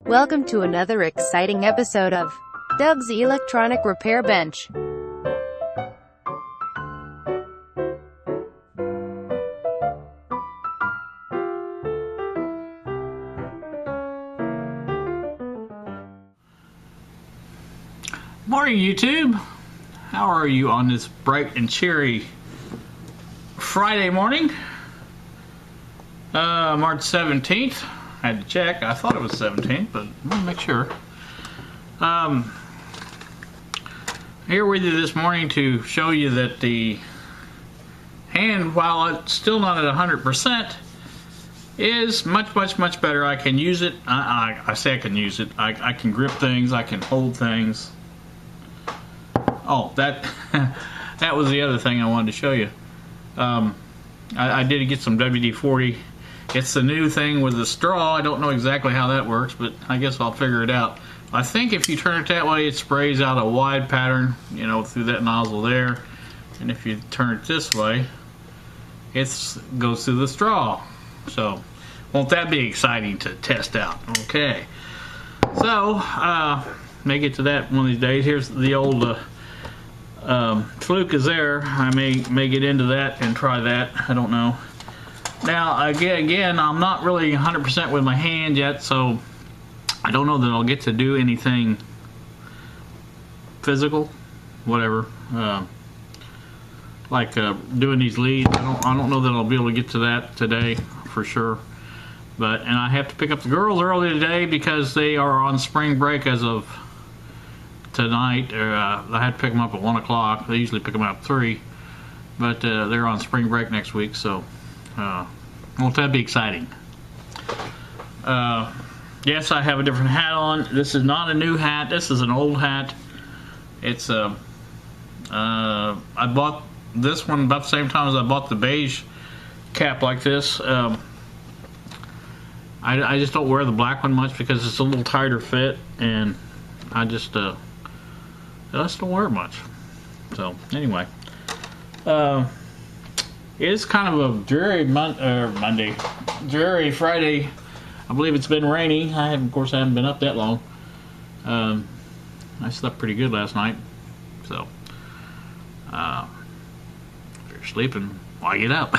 Welcome to another exciting episode of Doug's Electronic Repair Bench. Morning, YouTube. How are you on this bright and cheery Friday morning? March 17th. I had to check. I thought it was 17th, but let me make sure. Here with you this morning to show you that the hand, while it's still not at 100%, is much better. I can use it. I say I can use it. I can grip things. I can hold things. Oh, that that was the other thing I wanted to show you. I did get some WD-40. It's the new thing with the straw. I don't know exactly how that works, but I guess I'll figure it out. I think if you turn it that way, it sprays out a wide pattern, you know, through that nozzle there. And if you turn it this way, it goes through the straw. So, won't that be exciting to test out? Okay. So, may get to that one of these days. Here's the old fluke is there. I may get into that and try that. I don't know. Now again, I'm not really 100% with my hand yet, so I don't know that I'll get to do anything physical, whatever. Like doing these leads. I don't know that I'll be able to get to that today for sure. And I have to pick up the girls early today because they are on spring break as of tonight. I had to pick them up at 1 o'clock. They usually pick them up at 3, but they're on spring break next week, so won't that be exciting? Yes, I have a different hat on. This is not a new hat. This is an old hat. It's I bought this one about the same time as I bought the beige cap like this. I just don't wear the black one much because it's a little tighter fit, and I just don't wear it much. So anyway, it's kind of a dreary dreary Friday. I believe it's been rainy. Of course, I haven't been up that long. I slept pretty good last night, so if you're sleeping, why get up?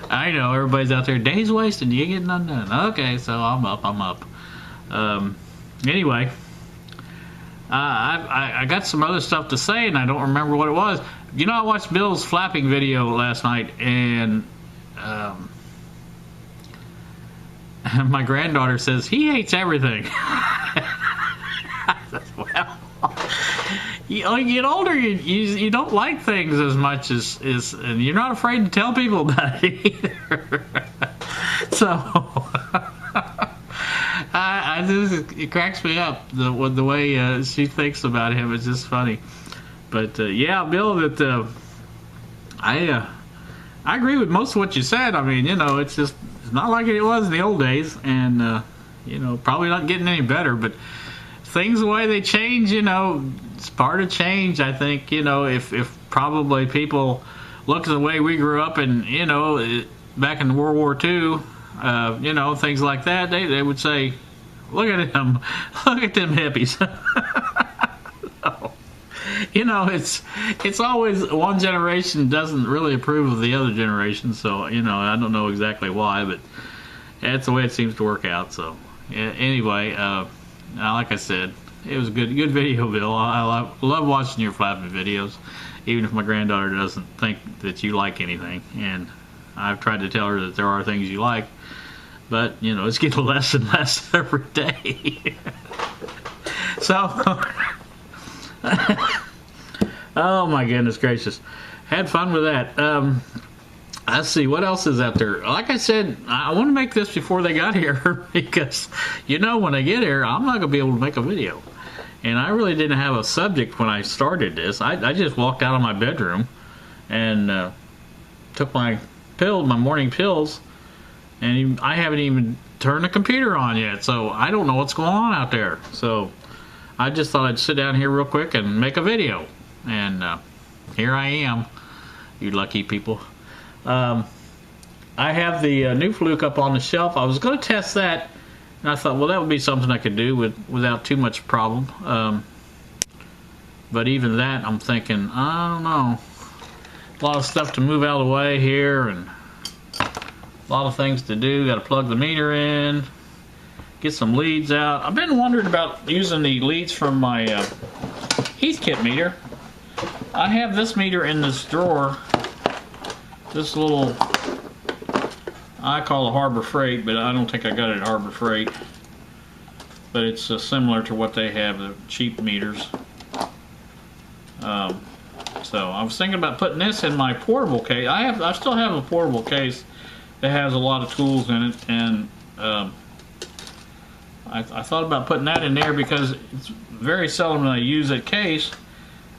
I know everybody's out there. Days wasted. You get none done. Okay, so I'm up. Anyway. I got some other stuff to say, and I don't remember what it was. You know, I watched Bill's flapping video last night, and my granddaughter says he hates everything. I said, well, you get older, you don't like things as much as and you're not afraid to tell people about it either. So. It cracks me up the way she thinks about him. It's just funny. But yeah, Bill, that I agree with most of what you said. I mean, you know, it's not like it was in the old days, and you know, probably not getting any better. But things the way they change, you know, it's part of change. I think, you know, if probably people look at the way we grew up, and you know, back in World War II, you know, things like that, they would say, look at him, look at them hippies. So, you know, it's always one generation doesn't really approve of the other generation. So, you know, I don't know exactly why, but that's the way it seems to work out. So anyway, like I said, it was a good video, Bill. I love watching your flapping videos, even if my granddaughter doesn't think that you like anything. And I've tried to tell her that there are things you like, but, you know, it's getting less and less every day. So, oh my goodness gracious. Had fun with that. Let's see, what else is out there? Like I said, I want to make this before they got here because, you know, when they get here, I'm not going to be able to make a video. And I really didn't have a subject when I started this. I just walked out of my bedroom and took my morning pills, and I haven't even turned the computer on yet, so I don't know what's going on out there. So I just thought I'd sit down here real quick and make a video, and here I am, you lucky people. I have the new Fluke up on the shelf. I was going to test that And I thought, well, that would be something I could do without too much problem. But even that, I'm thinking, I don't know. A lot of stuff to move out of the way here, and a lot of things to do. Got to plug the meter in, get some leads out. I've been wondering about using the leads from my Heathkit meter. I have this meter in this drawer. This little, I call it Harbor Freight, but I don't think I got it at Harbor Freight. But it's similar to what they have, the cheap meters. So I was thinking about putting this in my portable case. I still have a portable case that has a lot of tools in it, and I thought about putting that in there because it's very seldom that I use that case,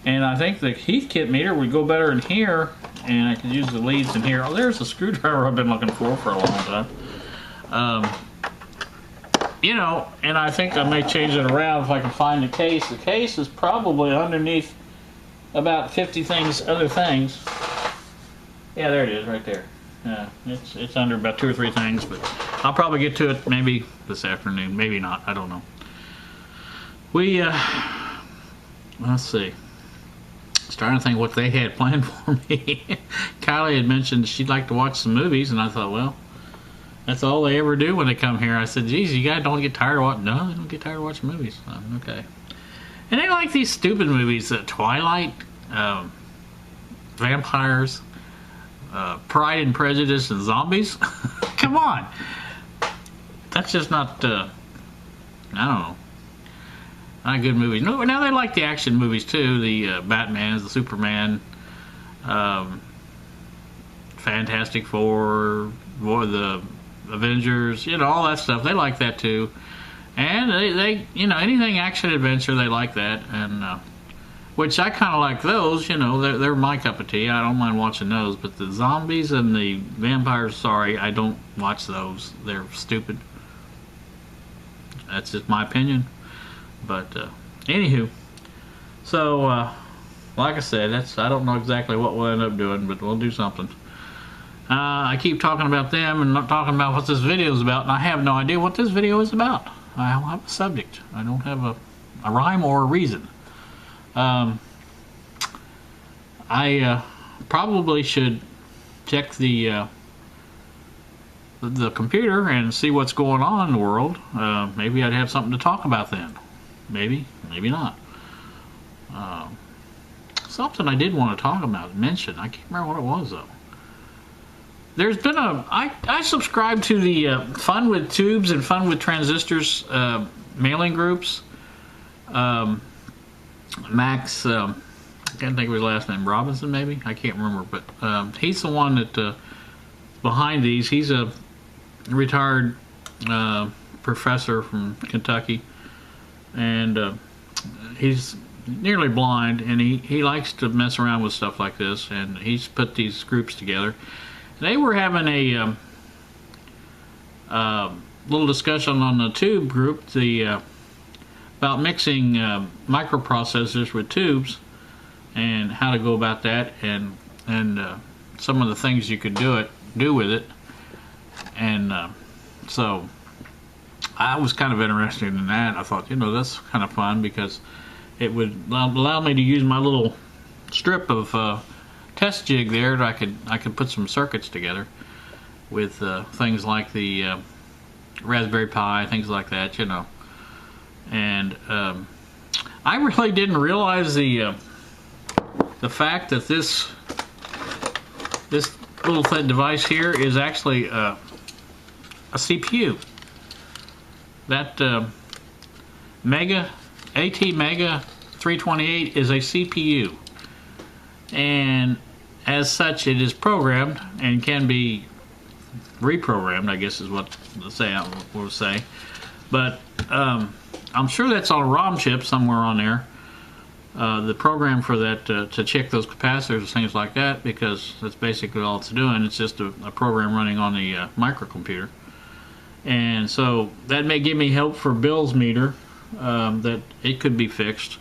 and I think the Heathkit meter would go better in here, and I could use the leads in here. Oh, there's a screwdriver I've been looking for a long time. You know, and I think I may change it around if I can find the case. The case is probably underneath about 50 other things. Yeah, there it is, right there. It's under about 2 or 3 things, but I'll probably get to it maybe this afternoon, maybe not. I don't know. We let's see. Starting to think what they had planned for me. Kylie had mentioned she'd like to watch some movies, and I thought, well, that's all they ever do when they come here. I said, geez, you guys don't get tired of watching? No, they don't get tired of watching movies. Okay. And they like these stupid movies, Twilight, vampires, Pride and Prejudice, and zombies. Come on. That's just not, I don't know, not good movies. No, now they like the action movies too, the Batmans, the Superman, Fantastic Four, the Avengers, you know, all that stuff. They like that too. And they you know, anything action adventure, they like that, and which I kind of like those. You know, they're my cup of tea. I don't mind watching those. But the zombies and the vampires, sorry, I don't watch those. They're stupid. That's just my opinion. But anywho, so like I said, I don't know exactly what we'll end up doing, but we'll do something. I keep talking about them and not talking about what this video is about, and I have no idea what this video is about. I don't have a subject. I don't have a rhyme or a reason. I probably should check the computer and see what's going on in the world. Maybe I'd have something to talk about then. Maybe not. Something I did want to talk about, mention. I can't remember what it was though. There's been I subscribe to the Fun with Tubes and Fun with Transistors mailing groups. Max, I can't think of his last name, Robinson maybe? I can't remember, but he's the one that behind these. He's a retired professor from Kentucky, and he's nearly blind, and he likes to mess around with stuff like this, and he's put these groups together. They were having a little discussion on the tube group about mixing microprocessors with tubes and how to go about that, and some of the things you could do with it. And so I was kind of interested in that. I thought, you know, that's kind of fun because it would allow me to use my little strip of test jig there that I could put some circuits together with things like the Raspberry Pi, things like that, you know. And I really didn't realize the fact that this little device here is actually a CPU. That AT Mega 328 is a CPU, and as such it is programmed and can be reprogrammed, I guess is what we'll say. But I'm sure that's on a ROM chip somewhere on there, the program for that to check those capacitors and things like that, because that's basically all it's doing. It's just a program running on the microcomputer. And so that may give me help for Bill's meter, that it could be fixed.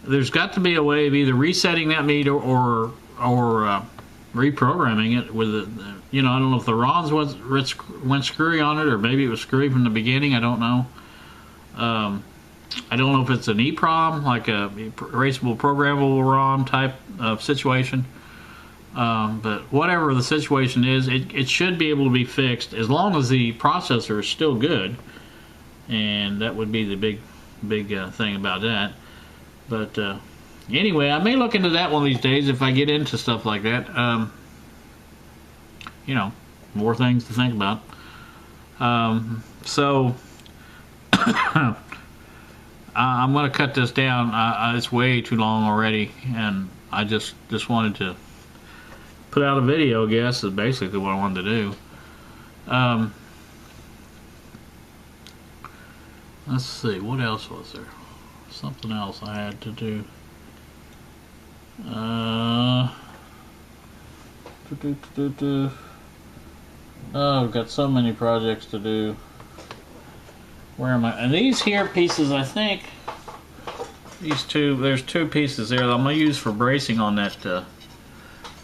There's got to be a way of either resetting that meter or reprogramming it with you know, I don't know if the rods went screwy on it, or maybe it was screwy from the beginning. I don't know. I don't know if it's an EEPROM, like a erasable programmable ROM type of situation. But whatever the situation is, it should be able to be fixed as long as the processor is still good. And that would be the big thing about that. But anyway, I may look into that one of these days if I get into stuff like that. You know, more things to think about. So I'm going to cut this down. It's way too long already, and I just wanted to put out a video, I guess, is basically what I wanted to do. Let's see, what else was there? Something else I had to do. Oh, I've got so many projects to do. Where am I? And these here pieces, I think, these two, there's two pieces there that I'm going to use for bracing on that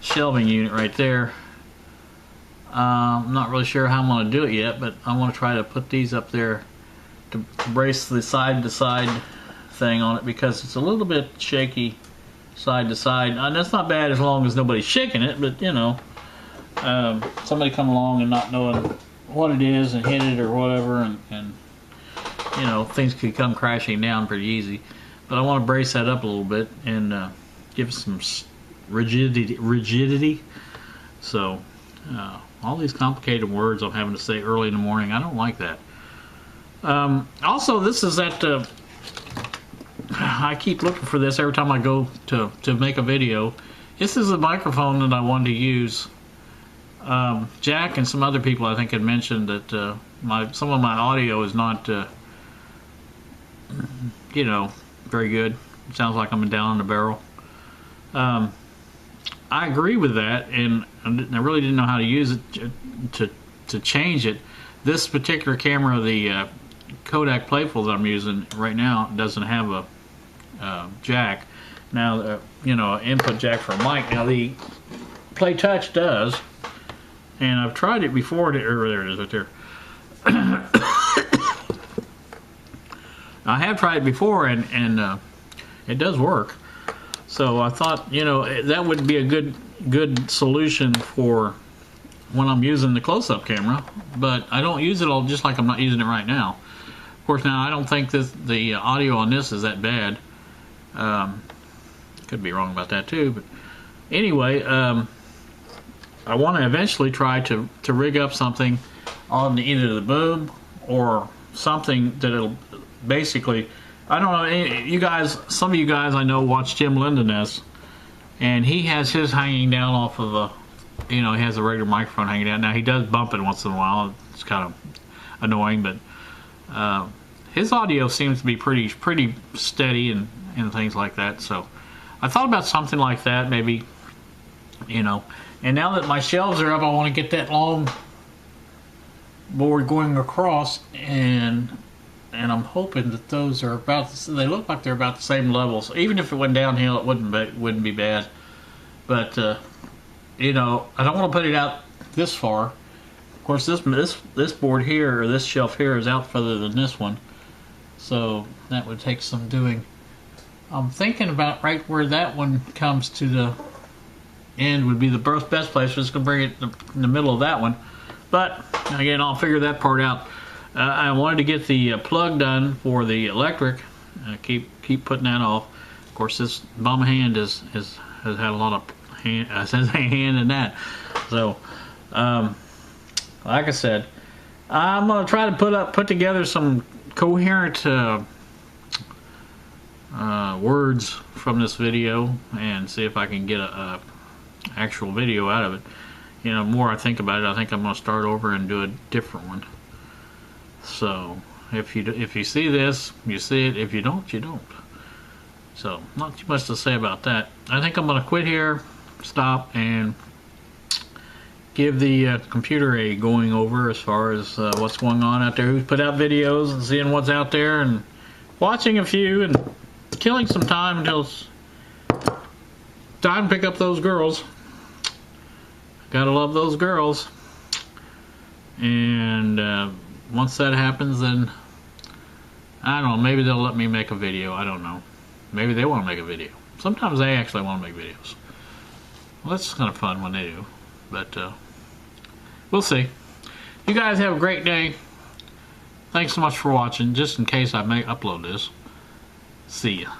shelving unit right there. I'm not really sure how I'm going to do it yet, but I want to try to put these up there to brace the side-to-side thing on it, because it's a little bit shaky side to side. And that's not bad as long as nobody's shaking it, but you know, somebody come along and not knowing what it is and hit it or whatever, and you know, things could come crashing down pretty easy. But I want to brace that up a little bit and give it some rigidity. So all these complicated words I'm having to say early in the morning, I don't like that. Also, this is that I keep looking for this every time I go to make a video. This is a microphone that I wanted to use. Jack and some other people, I think, had mentioned that some of my audio is not you know, very good. It sounds like I'm down in the barrel. I agree with that, and I really didn't know how to use it to change it. This particular camera, the Kodak Playful that I'm using right now, doesn't have a jack. Now, you know, input jack for a mic. Now the Play Touch does, and I've tried it before. There it is, right there. I have tried it before, and it does work. So I thought, you know, that would be a good solution for when I'm using the close-up camera. But I don't use it all, just like I'm not using it right now. Of course, now I don't think the audio on this is that bad. Could be wrong about that too. But anyway, I want to eventually try to rig up something on either the boom or something that it'll basically, I don't know, you guys, some of you guys I know watch Jim Lindeness, and he has his hanging down off of a, you know, he has a regular microphone hanging down. Now he does bump it once in a while. It's kind of annoying, but his audio seems to be pretty steady and things like that. So I thought about something like that, maybe, you know. And now that my shelves are up, I want to get that long board going across, and I'm hoping that those are about, they look like they're about the same level. So even if it went downhill, it wouldn't be bad. But you know, I don't want to put it out this far. Of course, this board here, or this shelf here, is out further than this one, so that would take some doing. I'm thinking about right where that one comes to the end would be the best place. We're just going to bring it in the middle of that one. But again, I'll figure that part out. I wanted to get the plug done for the electric. Keep putting that off. Of course, this bum hand has had a lot of hand in that. So, like I said, I'm gonna try to put together some coherent words from this video and see if I can get a actual video out of it. You know, the more I think about it, I think I'm gonna start over and do a different one. So if you see this, you see it. If you don't, you don't. So not too much to say about that. I think I'm gonna quit here, stop, and give the computer a going over as far as what's going on out there, who's put out videos, and seeing what's out there, and watching a few, and killing some time until it's time to pick up those girls. Gotta love those girls. And once that happens, then I don't know, maybe they'll let me make a video. I don't know. Maybe they want to make a video. Sometimes they actually want to make videos. Well, that's kind of fun when they do. But we'll see. You guys have a great day. Thanks so much for watching. Just in case I may upload this. See ya.